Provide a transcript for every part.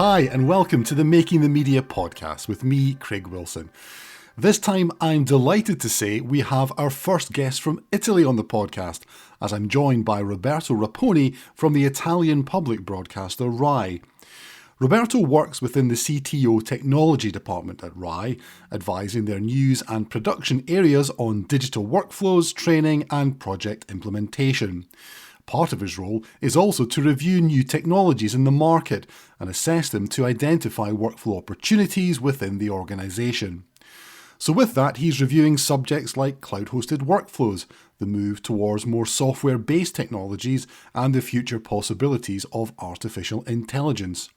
Hi, and welcome to the Making the Media podcast with me, Craig Wilson. This time, I'm delighted to say we have our first guest from Italy on the podcast, as I'm joined by Roberto Raponi from the Italian public broadcaster RAI. Roberto works within the CTO-Technology department at RAI, advising their news and production areas on digital workflows, training, and project implementation. Part of his role is also to review new technologies in the market and assess them to identify workflow opportunities within the organisation. So with that, he's reviewing subjects like cloud-hosted workflows, the move towards more software-based technologies, and the future possibilities of artificial intelligence.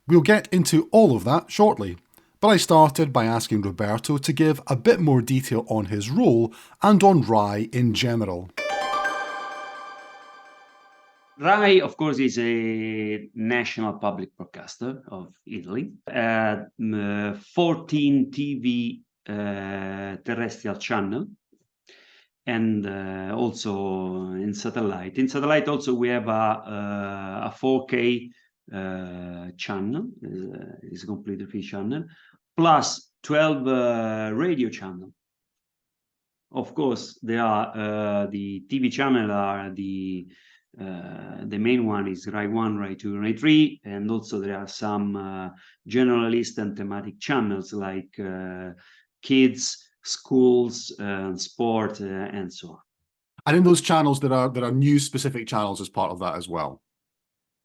We'll get into all of that shortly, but I started by asking Roberto to give a bit more detail on his role and on RAI in general. RAI, of course, is a national public broadcaster of Italy. 14 TV terrestrial channel, and also in satellite. In satellite also we have a 4K channel, is a completely free channel, plus 12 radio channel. Of course, there are the TV channel are the main one is RAI 1, RAI 2, RAI 3, and also there are some generalist and thematic channels like kids, schools, sport, and so on. And in those channels, there are news-specific channels as part of that as well.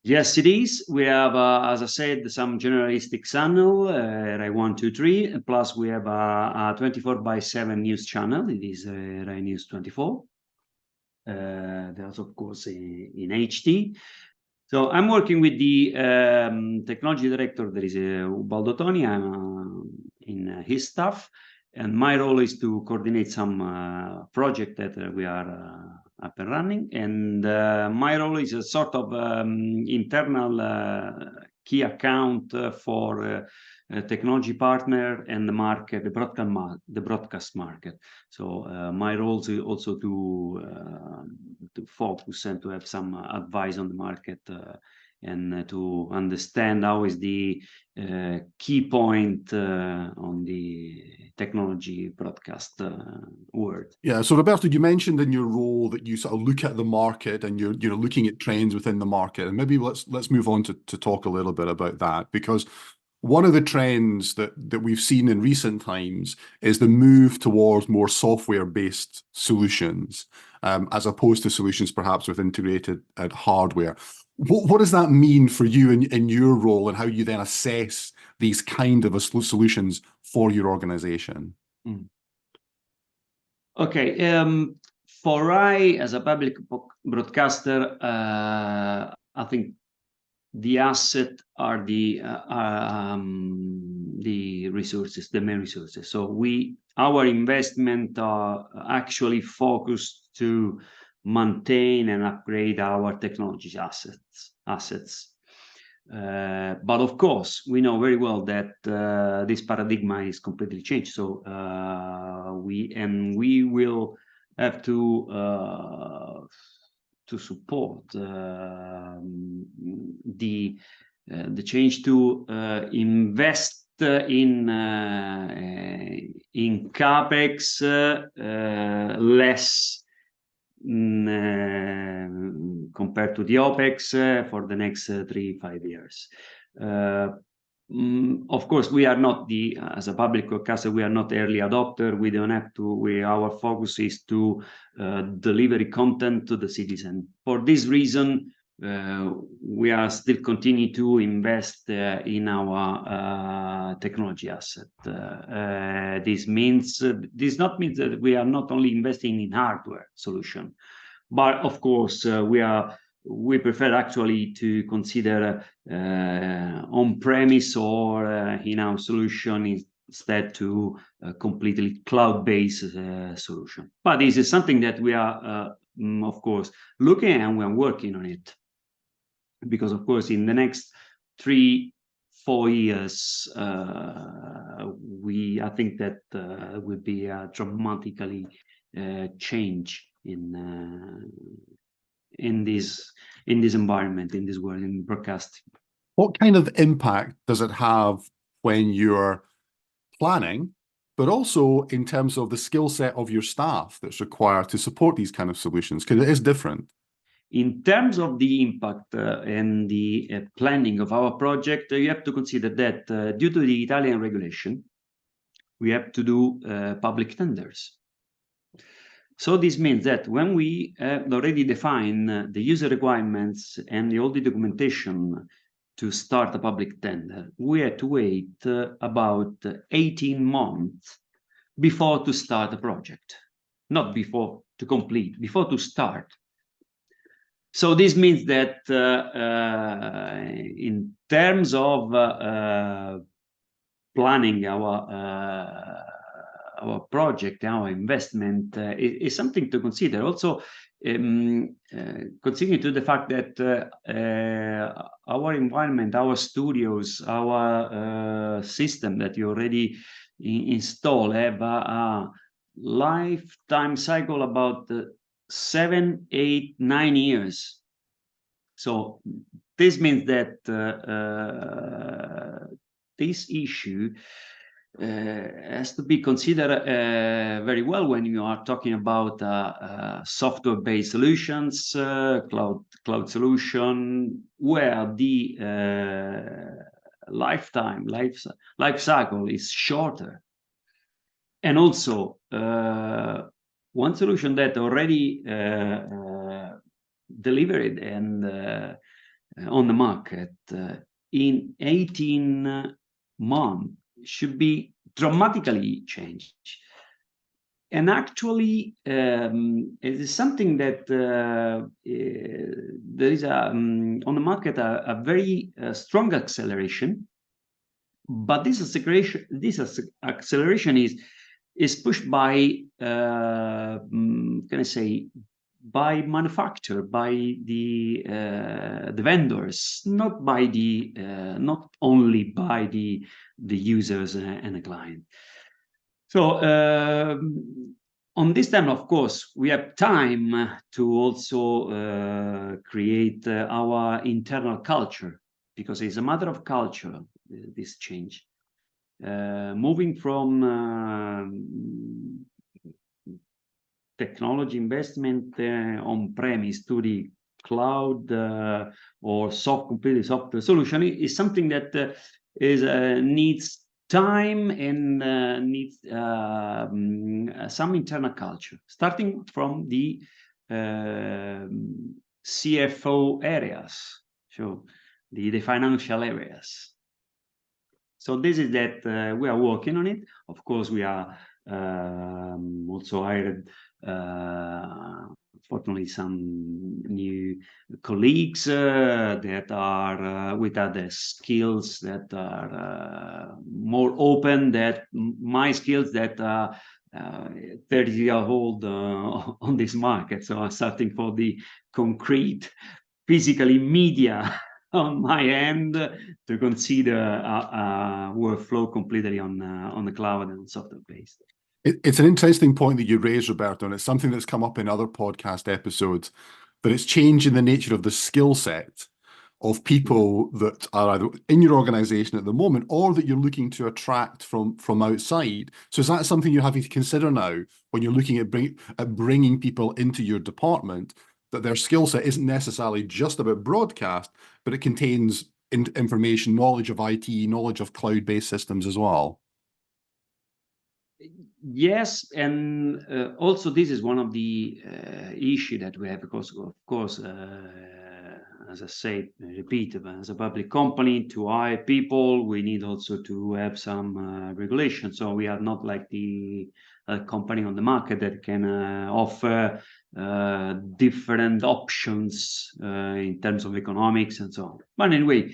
Yes, it is. We have, as I said, some generalistic channel, RAI 1, 2, 3, plus we have a 24/7 news channel. It is RAI News 24. There's of course in HD. So I'm working with the technology director. There is Ubaldo Toni. I'm in his staff, and my role is to coordinate some project that we are up and running. And my role is a sort of internal key account for technology partner and the market, the broadcast market. So my role is also to focus and to have some advice on the market and to understand how is the key point on the technology broadcast world. Yeah, so Roberto, you mentioned in your role that you sort of look at the market and you're looking at trends within the market, and maybe let's move on to talk a little bit about that, because one of the trends that we've seen in recent times is the move towards more software-based solutions, as opposed to solutions perhaps with integrated hardware. What does that mean for you in your role, and how you then assess these kind of solutions for your organization? Okay, for RAI as a public broadcaster, I think the asset are the resources, the main resources. So our investment are actually focused to maintain and upgrade our technology assets. But of course, we know very well that this paradigm is completely changed. So we will have to support the change to invest in capex less compared to the opex for the next 3-5 years. Of course, we are not as a public broadcaster, we are not early adopter. We don't have to. Our focus is to deliver content to the citizen. For this reason, we are still continue to invest in our technology asset. This not means that we are not only investing in hardware solution, but of course we prefer actually to consider on-premise or in-house solution instead to a completely cloud-based solution. But this is something that we are of course looking at, and we're working on it, because of course in the next 3-4 years I think that will be a dramatically change in this environment, in this world, in broadcasting. What kind of impact does it have when you're planning, but also in terms of the skill set of your staff that's required to support these kind of solutions? Because it is different. In terms of the impact and the planning of our project, you have to consider that due to the Italian regulation, we have to do public tenders. So this means that when we have already defined the user requirements and all the documentation to start a public tender, we had to wait about 18 months before to start a project. Not before to complete, before to start. So this means that in terms of planning our project, our investment, is something to consider. Also, considering to the fact that our environment, our studios, our system that you already install have a lifetime cycle about 7, 8, 9 years. So this means that this issue has to be considered very well when you are talking about software-based solutions, cloud solution, where the life cycle is shorter. And also, one solution that already delivered and on the market in 18 months should be dramatically changed. And actually, it is something that there is on the market a very strong acceleration. But this acceleration is pushed by by manufacturer, by the vendors, not only by the users and the client. So on this time, of course, we have time to also create our internal culture, because it's a matter of culture, this change. Moving from technology investment on-premise to the cloud or completely software solution is something that needs time and needs some internal culture, starting from the CFO areas, so the financial areas. So this is that we are working on it. Of course, we are also hired, fortunately, some new colleagues that are with other skills that are more open than my skills that are 30 years old on this market. So I'm starting for the concrete, physically media on my end to consider a workflow completely on the cloud and software based. It's an interesting point that you raised, Roberto, and it's something that's come up in other podcast episodes, but it's changing the nature of the skill set of people that are either in your organization at the moment or that you're looking to attract from outside. So is that something you're having to consider now when you're looking at bringing people into your department, that their skill set isn't necessarily just about broadcast, but it contains information, knowledge of IT, knowledge of cloud-based systems as well? Yes, and also this is one of the issue that we have, because of course, as I say, repeat, as a public company, to hire people, we need also to have some regulation. So we are not like the company on the market that can offer different options in terms of economics and so on. But anyway,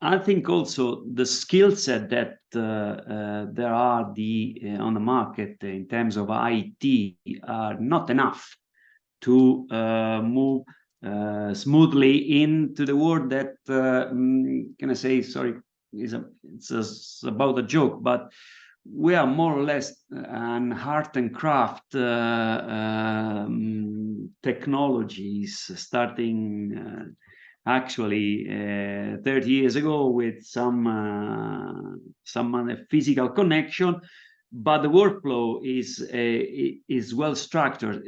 I think also the skill set that there are on the market in terms of IT are not enough to move smoothly into the world that can I say, sorry, it's about a joke, but we are more or less an art and craft technologies starting actually 30 years ago with some physical connection, but the workflow is well structured.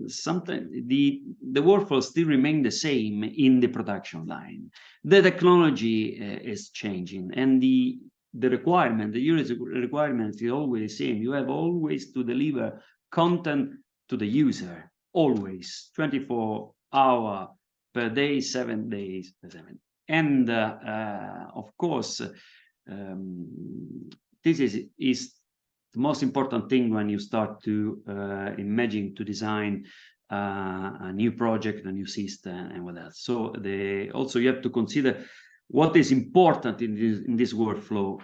Sometimes the workflow still remain the same in the production line. The technology is changing, and the requirement, the user requirement is always the same. You have always to deliver content to the user, always 24 hours per day, 7 days per 7. And of course, this is the most important thing when you start to imagine, to design a new project, a new system, and what else. So also you have to consider what is important in this workflow.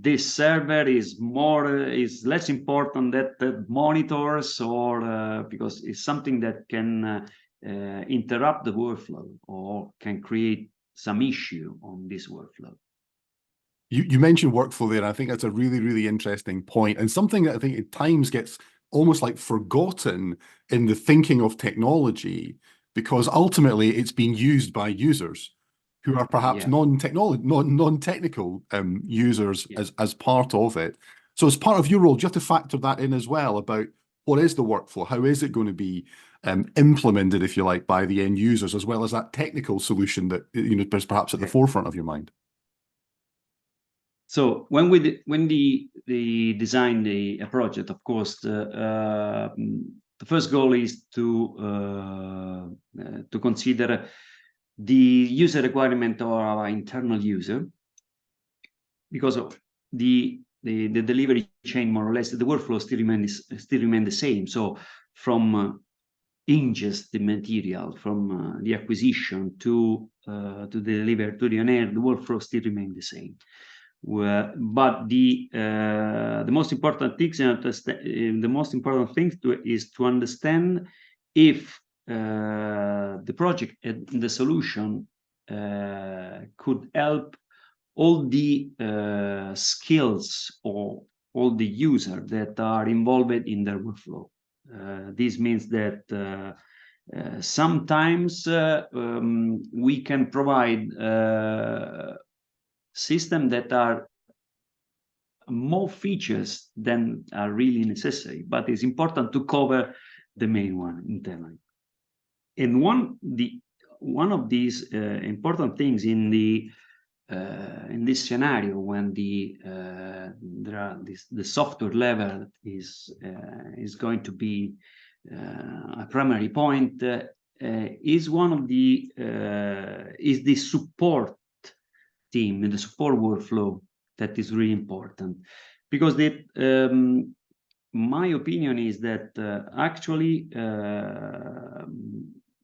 This server is less important than the monitors, or because it's something that can interrupt the workflow or can create some issue on this workflow. You mentioned workflow there, and I think that's a really, really interesting point, and something that I think at times gets almost like forgotten in the thinking of technology, because ultimately it's being used by users who are perhaps non-technical users as part of it. So as part of your role, do you have to factor that in as well about what is the workflow? How is it going to be implemented, if you like, by the end users, as well as that technical solution that is perhaps at the forefront of your mind? So when we design a project, of course, the first goal is to consider the user requirement of our internal user, because of the delivery chain, more or less, the workflow still remain the same. So from ingest the material, from the acquisition to deliver to the on-air, the workflow still remain the same. But the most important thing is to understand if the project and the solution could help all the skills or all the users that are involved in their workflow. This means that sometimes we can provide systems that are more features than are really necessary, but it's important to cover the main one internally. And one of these important things in this scenario, when the software level is going to be a primary point, is the support team and the support workflow that is really important, because my opinion is that actually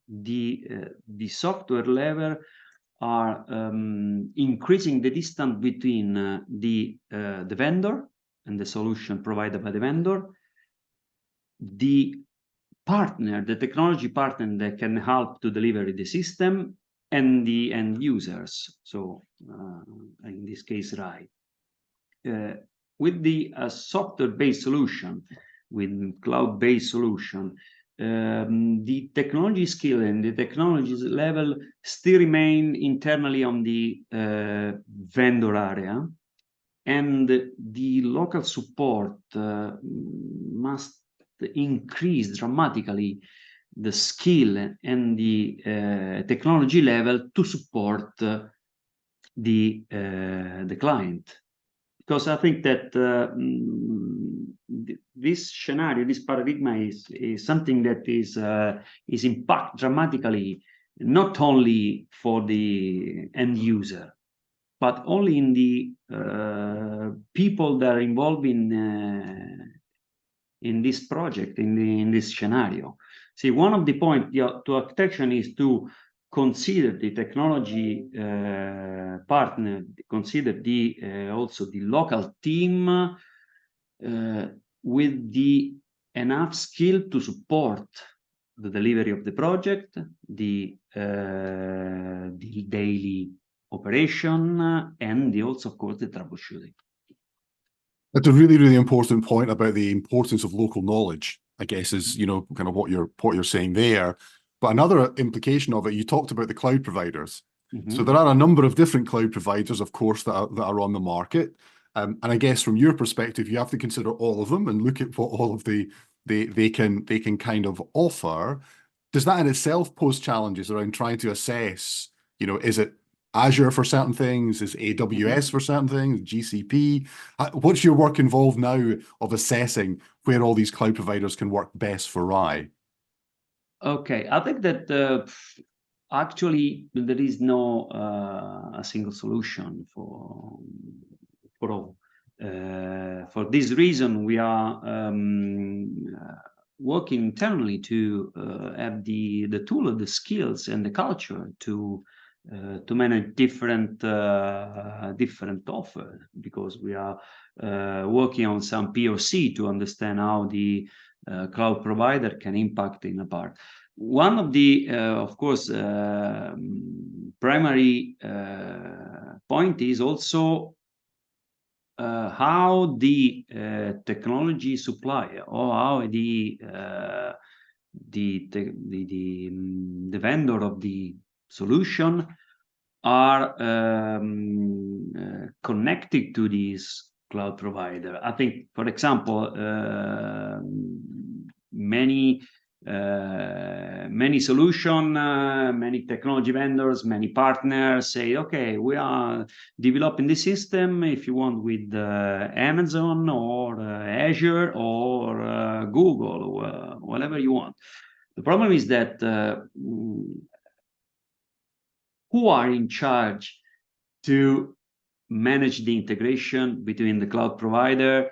the software level are increasing the distance between the vendor and the solution provided by the vendor, the partner, the technology partner that can help to deliver the system, and the end users. So in this case, RAI. With the software-based solution, with cloud-based solution, the technology skill and the technology level still remain internally on the vendor area, and the local support must increase dramatically the skill and the technology level to support the client. Because I think that this scenario, this paradigm is something that is impact dramatically, not only for the end user, but only in the people that are involved in this project, in this scenario. See, one of the points to attention is to consider the technology partner, consider also the local team with the enough skill to support the delivery of the project, the daily operation, and also, of course, the troubleshooting. That's a really, really important point about the importance of local knowledge, I guess, is kind of what you're saying there. But another implication of it, you talked about the cloud providers. So Mhm. there are a number of different cloud providers, of course, that are on the market. And I guess from your perspective, you have to consider all of them and look at what all of they can kind of offer. Does that in itself pose challenges around trying to assess, is it Azure for certain things? Is AWS Mhm. for certain things? GCP? What's your work involved now of assessing where all these cloud providers can work best for RAI? Okay, I think that actually there is no a single solution for all. For this reason, we are working internally to have the tool, the skills, and the culture to manage different offers, because we are working on some POC to understand how the cloud provider can impact in a part. One of the, of course, primary point is also how the technology supplier, or how the vendor of the solution are connected to this cloud provider. I think, for example, many solution, many technology vendors, many partners say, okay, we are developing the system, if you want, with Amazon or Azure or Google, or whatever you want. The problem is that who are in charge to manage the integration between the cloud provider,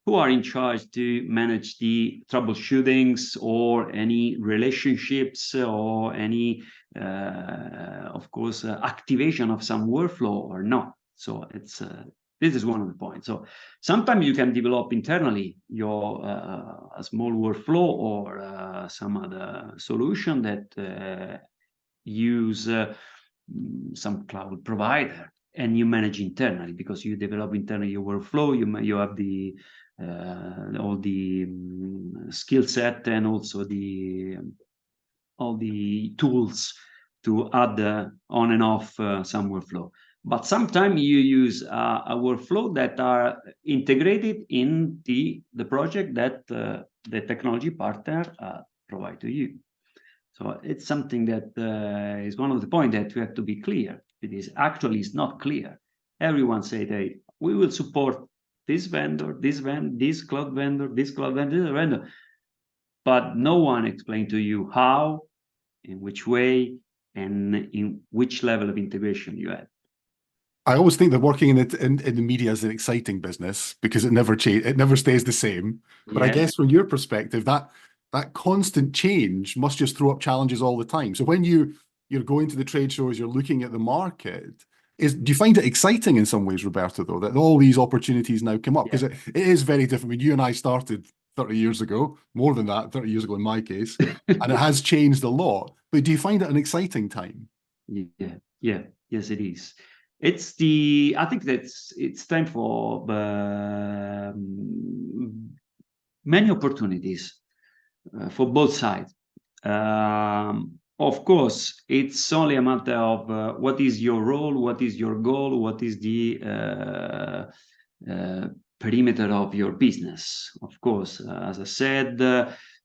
who are in charge to manage the troubleshootings or any relationships or any, of course, activation of some workflow or not. So it's this is one of the points. So sometimes you can develop internally your a small workflow or some other solution that use some cloud provider, and you manage internally, because you develop internally your workflow, you have the all the skill set, and also all the tools to add on and off some workflow. But sometimes you use a workflow that are integrated in the project that the technology partner provide to you. So it's something that is one of the points that we have to be clear. It is actually is not clear. Everyone say they we will support this vendor, this cloud vendor, this cloud vendor, this vendor, but no one explained to you how, in which way, and in which level of integration you had. I always think that working in the media is an exciting business because it never stays the same. But I Yeah, guess from your perspective, that constant change must just throw up challenges all the time. So when you're going to the trade shows, you're looking at the market, do you find it exciting in some ways, Roberto, though, that all these opportunities now come up? yeah. Because it is very different. I mean, you and I started 30 years ago, more than that, 30 years ago in my case, and it has changed a lot. But do you find it an exciting time? Yeah, yeah, yes, it is. I think it's time for many opportunities for both sides. Of course, it's only a matter of what is your role, what is your goal, what is the uh, perimeter of your business. Of course, as I said,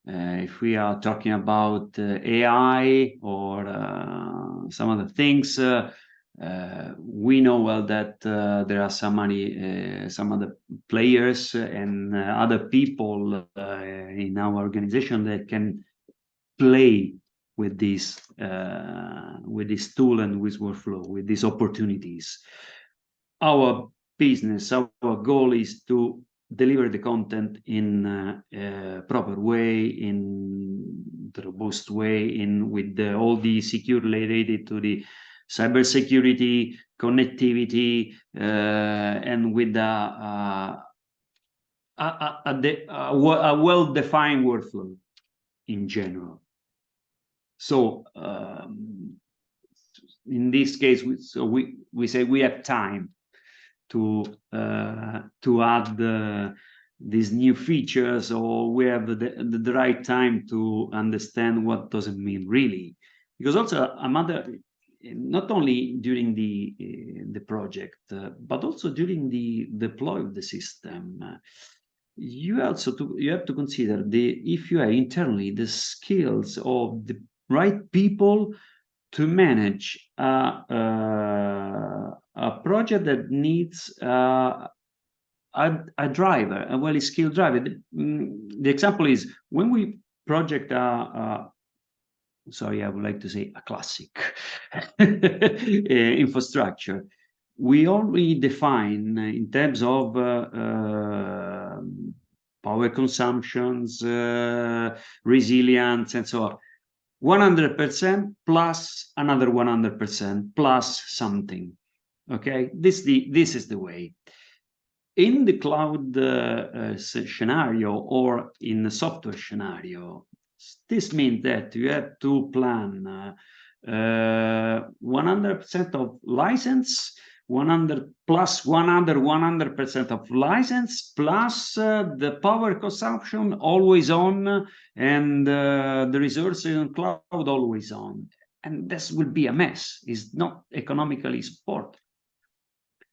if we are talking about AI or some other things, we know well that there are some other players and other people in our organization that can play with this tool and with workflow, with these opportunities. Our business, our goal is to deliver the content in a proper way, in the robust way, with all the security related to the cybersecurity, connectivity, and with a well-defined workflow in general. So in this case, we say we have time to add these new features, or we have the right time to understand what does it mean really. Because also not only during the project, but also during the deploy of the system, you have to consider if you have internally the skills of the right people to manage a project that needs a driver, a well-skilled driver. The example is when we project sorry, I would like to say a classic infrastructure. We already define in terms of power consumptions, resilience, and so on. 100% plus another 100% plus something. Okay, this is the way. In the cloud scenario or in the software scenario, this means that you have to plan 100% of license, 100 plus 100% of license, plus the power consumption always on, and the resources in cloud always on. And this will be a mess. It's not economically supported.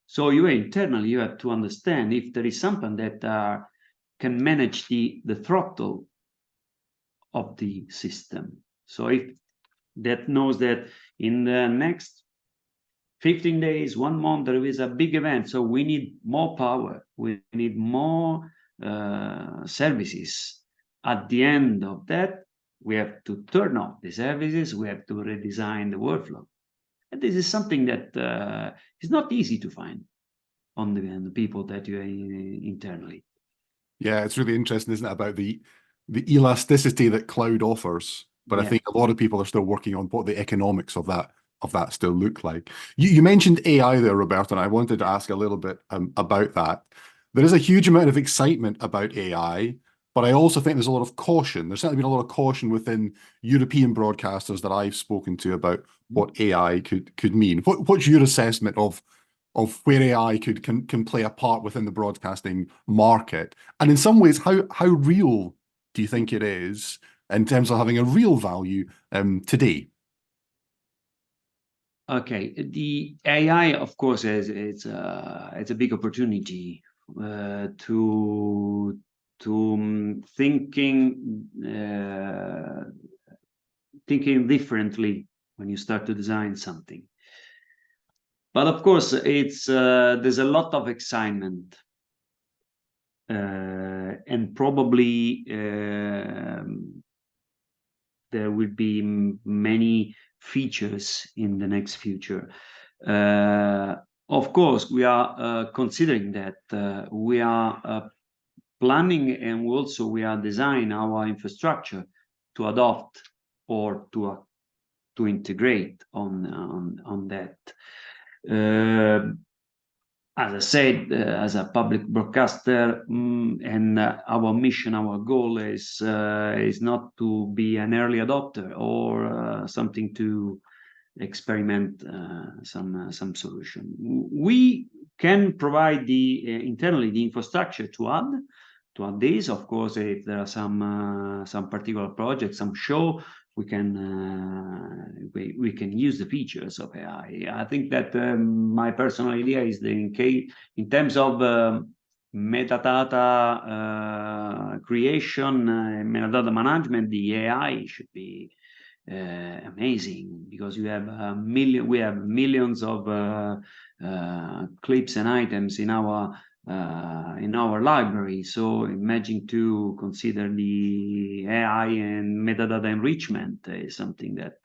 So you internally, you have to understand if there is something that can manage the throttle of the system. So if that knows that in the next 15 days, 1 month, there is a big event, so we need more power, we need more services. At the end of that, we have to turn off the services, we have to redesign the workflow. And this is something that is not easy to find on the people that you are internally. Yeah, it's really interesting, isn't it, about the elasticity that cloud offers. But I think a lot of people are still working on what the economics of that still look like. You mentioned AI there, Roberto, and I wanted to ask a little bit about that. There is a huge amount of excitement about AI, but I also think there's a lot of caution. There's certainly been a lot of caution within European broadcasters that I've spoken to about what AI could mean. What's your assessment of where AI can play a part within the broadcasting market? And in some ways, how real do you think it is in terms of having a real value today? Okay, the AI, of course, it's a big opportunity to thinking differently when you start to design something. But of course, it's there's a lot of excitement, and probably there will be many features in the next future. Of course, we are considering that we are planning, and also we are designing our infrastructure to adopt or to integrate on that. As I said, as a public broadcaster, and our mission, our goal is not to be an early adopter or something to experiment some solution. We can provide internally the infrastructure to add this. Of course, if there are some particular projects, some show, we can use the features of AI. I think that my personal idea is that in terms of metadata creation, metadata management, the AI should be amazing, because we have millions of clips and items in our library. So imagine to consider the AI and metadata enrichment is something that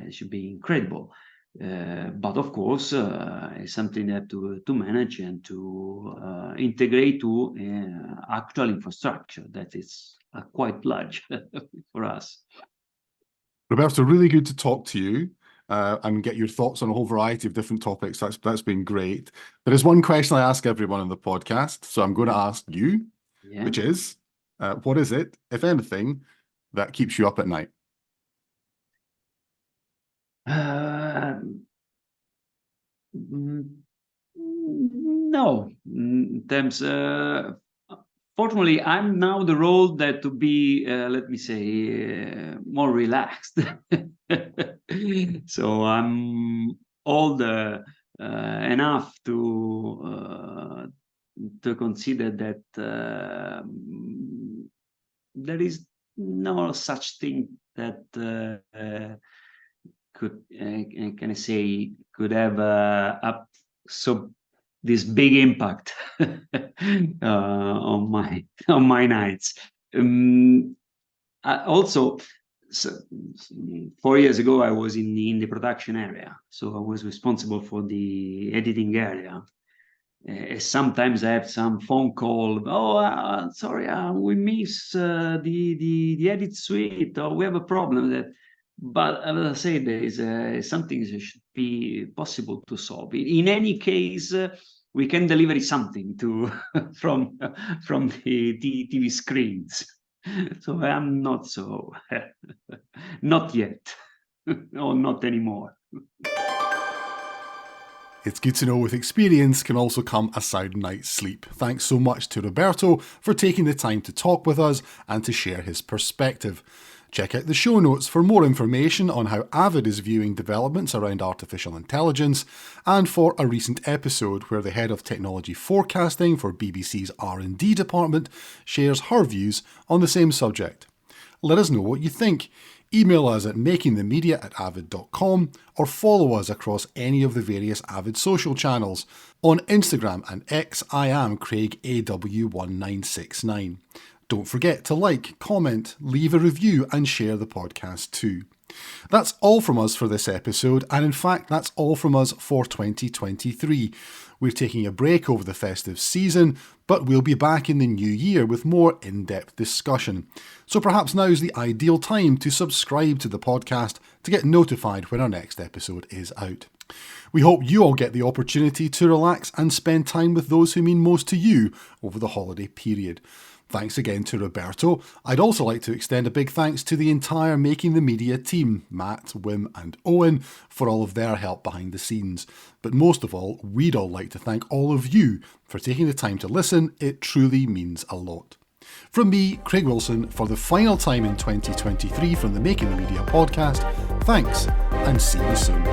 should be incredible. But of course, it's something that to manage and to integrate to actual infrastructure that is quite large for us. Roberto, really good to talk to you and get your thoughts on a whole variety of different topics. That's been great. There is one question I ask everyone on the podcast, so I'm going to ask you, which is, what is it, if anything, that keeps you up at night? No, in terms fortunately, I'm now the role that to be, let me say, more relaxed. So I'm old enough to consider that there is no such thing that could can I say could have so this big impact on my nights. Also, so, 4 years ago, I was in the production area, so I was responsible for the editing area. Sometimes I have some phone call. Oh, sorry, we miss the edit suite, or we have a problem that. But as I say, there is something that should be possible to solve. In any case, we can deliver something to from the TV screens. So I'm not so not yet, or not anymore. It's good to know with experience can also come a sound night's sleep. Thanks so much to Roberto for taking the time to talk with us and to share his perspective. Check out the show notes for more information on how Avid is viewing developments around artificial intelligence, and for a recent episode where the head of technology forecasting for BBC's R&D department shares her views on the same subject. Let us know what you think. Email us at makingthemedia@avid.com or follow us across any of the various Avid social channels. On Instagram and X, I am Craig AW1969. Don't forget to like, comment, leave a review and share the podcast too. That's all from us for this episode, and in fact that's all from us for 2023. We're taking a break over the festive season, but we'll be back in the new year with more in-depth discussion. So perhaps now's the ideal time to subscribe to the podcast to get notified when our next episode is out. We hope you all get the opportunity to relax and spend time with those who mean most to you over the holiday period. Thanks again to Roberto. I'd also like to extend a big thanks to the entire Making the Media team, Matt, Wim and Owen, for all of their help behind the scenes. But most of all, we'd all like to thank all of you for taking the time to listen. It truly means a lot. From me, Craig Wilson, for the final time in 2023 from the Making the Media podcast, thanks and see you soon.